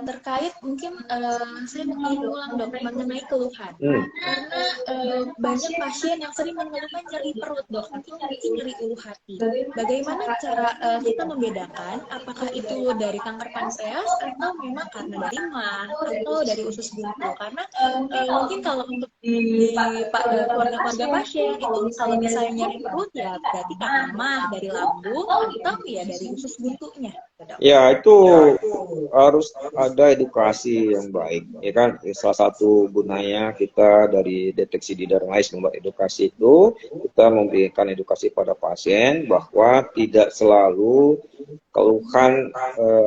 terkait mungkin saya mau ulang dok mengenai keluhan. Karena banyak pasien yang sering mengeluhkan nyeri perut dok, atau mungkin nyeri ulu hati. Bagaimana cara kita membedakan apakah itu dari kanker pankreas atau memang karena dari mah atau dari usus buntu? Karena mungkin kalau untuk di keluarga-keluarga pasien itu kalau misalnya nyeri perut ya berarti karena mah dari lambung atau ya dari usus buntunya. Ya, itu harus ada edukasi yang baik, ya kan? Salah satu gunanya kita dari deteksi di Darmais membuat edukasi itu, kita memberikan edukasi pada pasien bahwa tidak selalu keluhan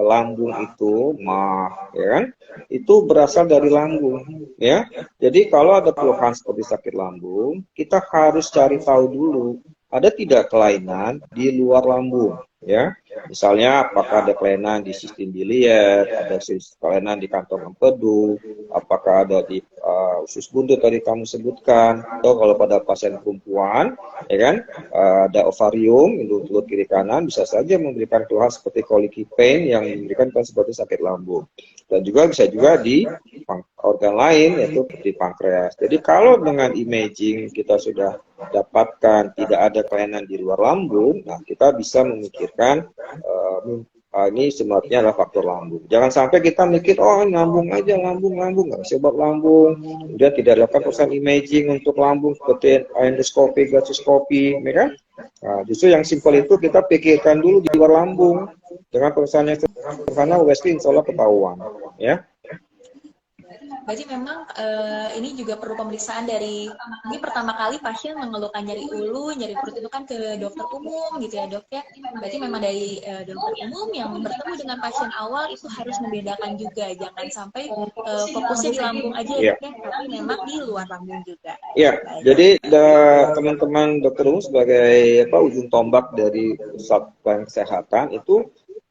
lambung itu mah, ya kan? Itu berasal dari lambung, ya. Jadi kalau ada keluhan seperti sakit lambung, kita harus cari tahu dulu ada tidak kelainan di luar lambung, ya. Misalnya apakah ada kelainan di sistem biliar, ada kelainan di kantong empedu, apakah ada di usus buntu tadi kamu sebutkan, atau kalau pada pasien perempuan, ya kan, ada ovarium, induk kiri kanan, bisa saja memberikan keluhan seperti colicky pain yang memberikan keluhan seperti sakit lambung. Dan juga bisa juga di organ lain, yaitu di pankreas. Jadi kalau dengan imaging kita sudah dapatkan tidak ada kelainan di luar lambung, nah kita bisa memikirkan ini sebenarnya adalah faktor lambung. Jangan sampai kita mikir, oh lambung aja, lambung, nggak sebab lambung. Kemudian tidak dilakukan proses imaging untuk lambung seperti endoskopi, gastroskopi, ya kan? Nah, justru yang simpel itu kita pikirkan dulu di luar lambung. Dengan perusahaan yang sederhana, USG insya Allah ketahuan, ya. Berarti memang ini juga perlu pemeriksaan dari ini pertama kali pasien mengeluhkan nyeri ulu, nyeri perut itu kan ke dokter umum gitu ya dok ya. Berarti memang dari dokter umum yang bertemu dengan pasien awal itu harus membedakan juga, jangan sampai fokusnya di lambung aja ya dok ya, tapi memang di luar lambung juga. Ya, jadi teman-teman dokter umum sebagai ujung tombak dari pusat kesehatan itu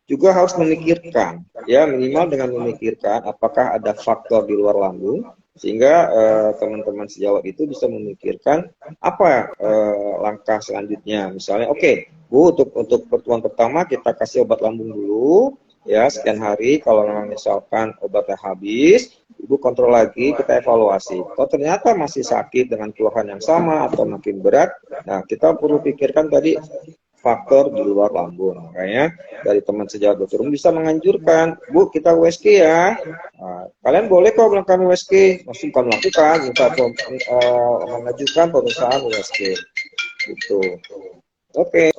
juga harus memikirkan, ya minimal dengan memikirkan apakah ada faktor di luar lambung, sehingga teman-teman sejawat itu bisa memikirkan apa langkah selanjutnya. Misalnya, oke, Bu, untuk pertemuan pertama kita kasih obat lambung dulu, ya sekian hari. Kalau memang misalkan obatnya habis, Ibu kontrol lagi, kita evaluasi. Kalau ternyata masih sakit dengan keluhan yang sama atau makin berat, nah kita perlu pikirkan tadi faktor di luar lambung. Makanya dari teman sejawat dokter umum bisa menganjurkan, Bu, kita USG ya. Nah, kalian boleh kok melakukan USG, maksudnya bukan melakukan, minta mengajukan pemeriksaan USG. Gitu. Oke.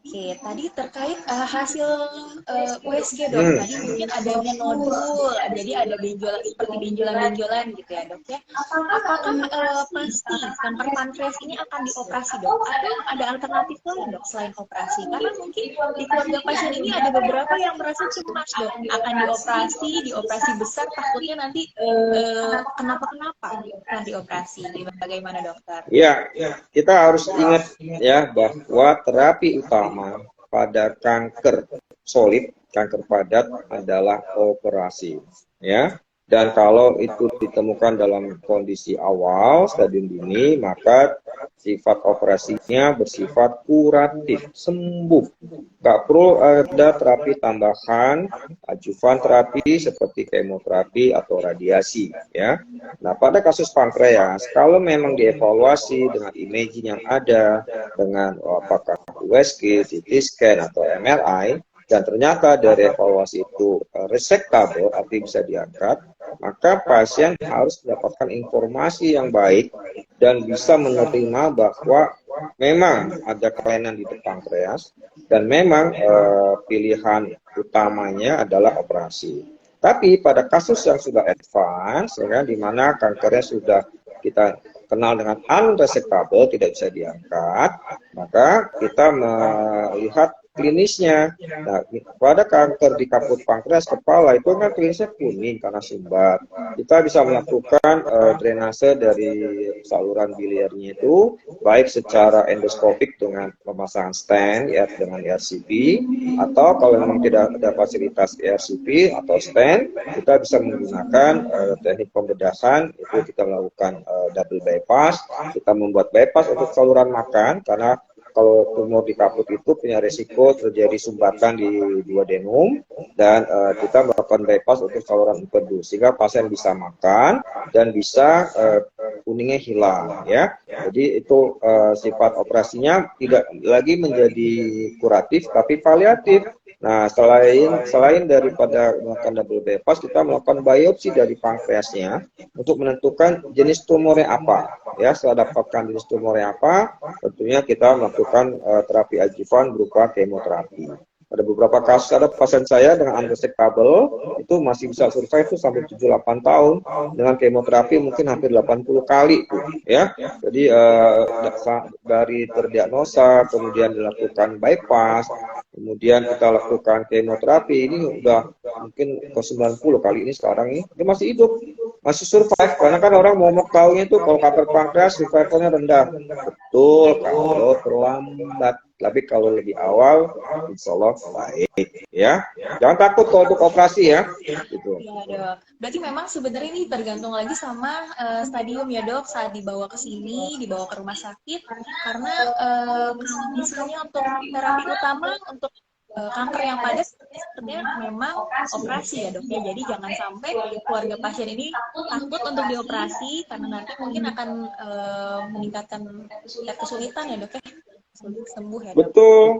Oke, tadi terkait hasil USG dok, tadi mungkin adanya nodul, jadi ada benjolan seperti benjolan-benjolan gitu ya dok ya. Apakah pasti kanker pankreas ini akan dioperasi dok, atau ada alternatif lain dok selain operasi? Karena mungkin di keluarga pasien ini ada beberapa yang merasa cemas dok, akan dioperasi besar, takutnya nanti kenapa-kenapa nanti operasi. Bagaimana dokter? Ya, kita harus ingat ya bahwa terapi utama pada kanker solid, kanker padat adalah operasi, ya. Dan kalau itu ditemukan dalam kondisi awal, stadium dini, maka sifat operasinya bersifat kuratif, sembuh. Nggak perlu ada terapi tambahan, adjuvan terapi seperti kemoterapi atau radiasi, ya. Nah, pada kasus pankreas, kalau memang dievaluasi dengan imaging yang ada, dengan apakah USG, CT scan, atau MRI, dan ternyata dari evaluasi itu resectable, artinya bisa diangkat, maka pasien harus mendapatkan informasi yang baik dan bisa menerima bahwa memang ada kelainan di pankreas dan memang pilihan utamanya adalah operasi. Tapi pada kasus yang sudah advance, ya, di mana kankernya sudah kita kenal dengan unresectable, tidak bisa diangkat, maka kita melihat klinisnya. Nah, pada kanker di kaput pankreas kepala itu kan klinisnya kuning karena sumbat. Kita bisa melakukan drainase dari saluran biliarnya itu baik secara endoskopik dengan pemasangan stent ya dengan RCP, atau kalau memang tidak ada fasilitas RCP atau stent, kita bisa menggunakan teknik pembedahan, itu kita melakukan double bypass. Kita membuat bypass untuk saluran makan karena kalau tumor di kaput itu punya resiko terjadi sumbatan di dua denum, dan kita melakukan bypass untuk saluran empedu sehingga pasien bisa makan dan bisa kuningnya hilang, ya. Jadi itu sifat operasinya tidak lagi menjadi kuratif tapi paliatif. Nah, selain daripada melakukan double bypass, kita melakukan biopsi dari pankreasnya untuk menentukan jenis tumornya apa. Ya, setelah dapatkan jenis tumornya apa, tentunya kita melakukan terapi adjuvan berupa kemoterapi. Ada beberapa kasus, ada pasien saya dengan unresectable itu masih bisa survive tuh sampai 7-8 tahun dengan kemoterapi mungkin hampir 80 kali tuh, ya. Jadi dari terdiagnosa kemudian dilakukan bypass, kemudian kita lakukan kemoterapi, ini udah mungkin ke 90 kali ini sekarang ini dia masih hidup, masih survive. Karena kan orang mau tahunya itu kalau kanker pankreas survivalnya rendah. Betul kalau terlambat, tapi kalau lebih awal insya Allah baik, ya. Jangan takut kalau untuk operasi, ya, gitu. Ya, Dok. Berarti memang sebenarnya ini tergantung lagi sama stadium ya, Dok, saat dibawa ke sini, dibawa ke rumah sakit. Karena kalau misalnya untuk terapi utama untuk kanker yang padat sebenarnya memang operasi ya, Dok, ya. Jadi jangan sampai keluarga pasien ini takut untuk dioperasi karena nanti mungkin akan meningkatkan tingkat kesulitan ya, Dok, ya. Sembuh ya, Dok. Betul.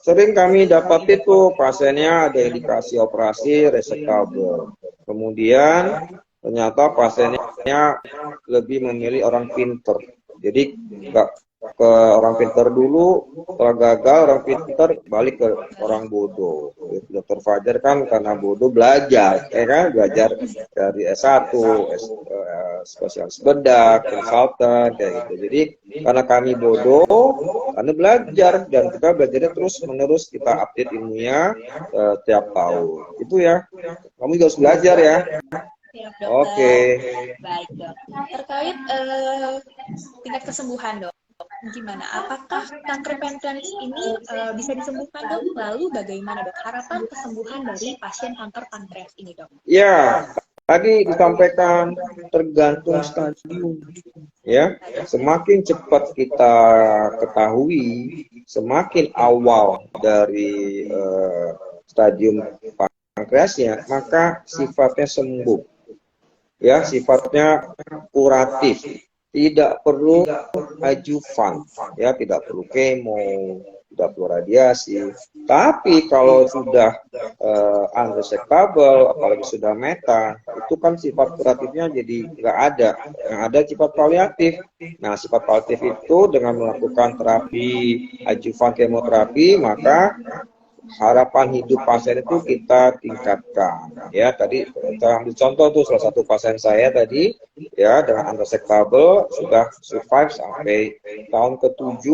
Sering kami dapat itu pasiennya ada indikasi operasi resectable. Kemudian ternyata pasiennya lebih memilih orang pinter. Jadi nggak ke orang pinter dulu, setelah gagal orang pinter balik ke orang bodoh. Dokter Fajar kan karena bodoh belajar, ya kan, belajar dari S1, spesialis bedah, konsultan, kayak gitu. Jadi karena kami bodoh, karena belajar, dan kita belajarnya terus menerus, kita update ilmunya tiap tahun. Itu ya, kamu juga harus belajar ya. Siap, Dokter. Oke. Baik, Dok. Terkait tingkat kesembuhan, Dok, gimana? Apakah kanker pankreas ini bisa disembuhkan, Dok? Lalu bagaimana, Dok, harapan kesembuhan dari pasien kanker pankreas ini, Dok? Ya, tadi disampaikan tergantung stadium. Ya, semakin cepat kita ketahui, semakin awal dari stadium pankreasnya, maka sifatnya sembuh. Ya, sifatnya kuratif. Tidak perlu adjuvan, ya, tidak perlu kemo, tidak perlu radiasi. Tapi kalau sudah unresectable, apalagi sudah meta, itu kan sifat kuratifnya jadi nggak ada. Yang ada sifat paliatif. Nah, sifat paliatif itu dengan melakukan terapi adjuvan kemoterapi, maka harapan hidup pasien itu kita tingkatkan. Ya, tadi kita ambil contoh tuh salah satu pasien saya tadi, ya, dengan unresectable sudah survive sampai tahun ke-7,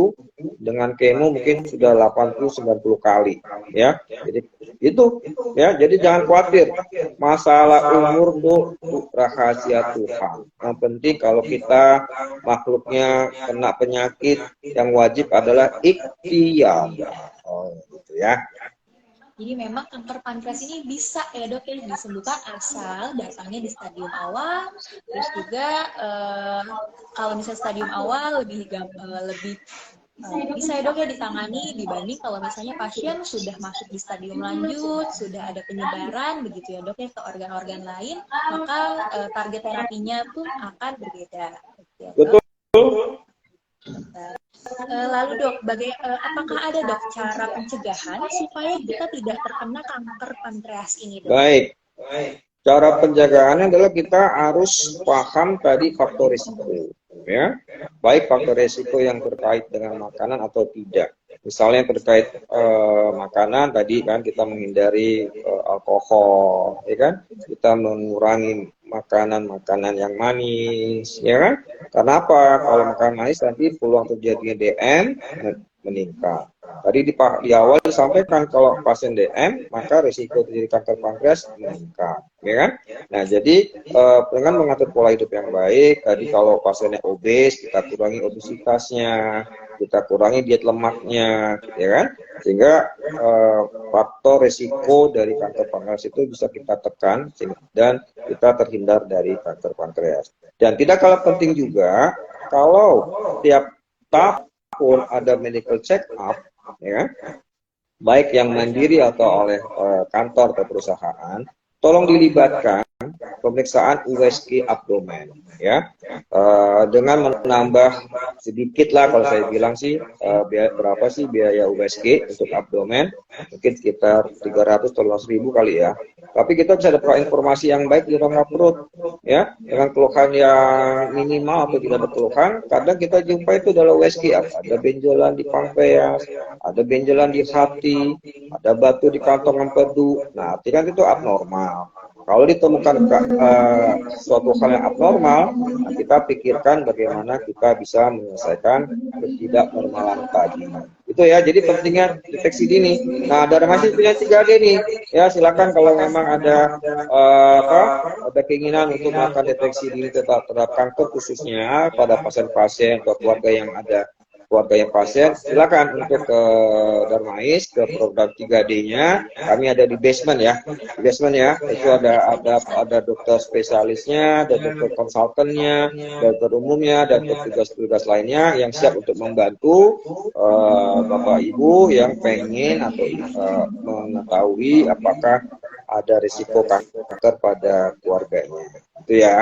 dengan kemo mungkin sudah 80-90 kali, ya. Jadi itu, ya, jadi jangan khawatir. Masalah umur tuh rahasia Tuhan. Yang penting kalau kita makhluknya kena penyakit, yang wajib adalah ikhtiar. Oh, gitu ya. Jadi memang kanker pankreas ini bisa ya, Dok, ya, disembuhkan asal datangnya di stadium awal. Terus juga kalau misalnya stadium awal lebih bisa ya, Dok, ya, ditangani dibanding kalau misalnya pasien sudah masuk di stadium lanjut, sudah ada penyebaran begitu ya, Dok, ya, ke organ-organ lain, maka target terapinya pun akan berbeda. Ya, Dok. Betul. Lalu, Dok, apakah ada, Dok, cara pencegahan supaya kita tidak terkena kanker pankreas ini, Dok? Baik. Cara penjagaannya adalah kita harus paham tadi faktor risiko, ya. Baik faktor risiko yang terkait dengan makanan atau tidak. Misalnya terkait makanan tadi kan kita menghindari alkohol, ya kan? Kita mengurangi makanan-makanan yang manis, ya kan? Karena apa? Kalau makan manis nanti peluang terjadinya DM meningkat. Tadi di awal disampaikan kalau pasien DM maka risiko terjadi kanker pankreas meningkat, ya kan? Nah, jadi dengan mengatur pola hidup yang baik, tadi kalau pasiennya obes kita kurangi obesitasnya, kita kurangi diet lemaknya, ya kan? Sehingga faktor risiko dari kanker pankreas itu bisa kita tekan dan kita terhindar dari kanker pankreas. Dan tidak kalah penting juga kalau tiap tahun siapapun ada medical check up, ya, baik yang mandiri atau oleh kantor atau perusahaan, tolong dilibatkan pemeriksaan USG abdomen, ya, dengan menambah sedikit lah kalau saya bilang sih, berapa sih biaya USG untuk abdomen, mungkin sekitar 300 atau 400.000 kali ya, tapi kita bisa dapat informasi yang baik di rongga perut, ya, dengan keluhan yang minimal atau tidak ada keluhan. Kadang kita jumpa itu adalah USG, ada benjolan di pankreas, ada benjolan di hati, ada batu di kantong empedu. Nah, artinya kan itu abnormal. Kalau ditemukan suatu hal yang abnormal, nah kita pikirkan bagaimana kita bisa menyelesaikan ketidaknormalan tadi. Itu ya, jadi pentingnya deteksi dini. Nah, ada masih punya 3D nih, ya silakan kalau memang ada ada keinginan untuk melakukan deteksi dini terhadap kanker khususnya pada pasien-pasien atau keluarga yang pasien, silakan untuk ke Darmais, ke program 3D-nya. Kami ada di basement ya. Di basement ya, itu ada dokter spesialisnya, ada dokter konsultannya, dokter umumnya, dan petugas-petugas lainnya yang siap untuk membantu Bapak Ibu yang pengen atau mengetahui apakah ada risiko kanker pada keluarganya. Itu ya.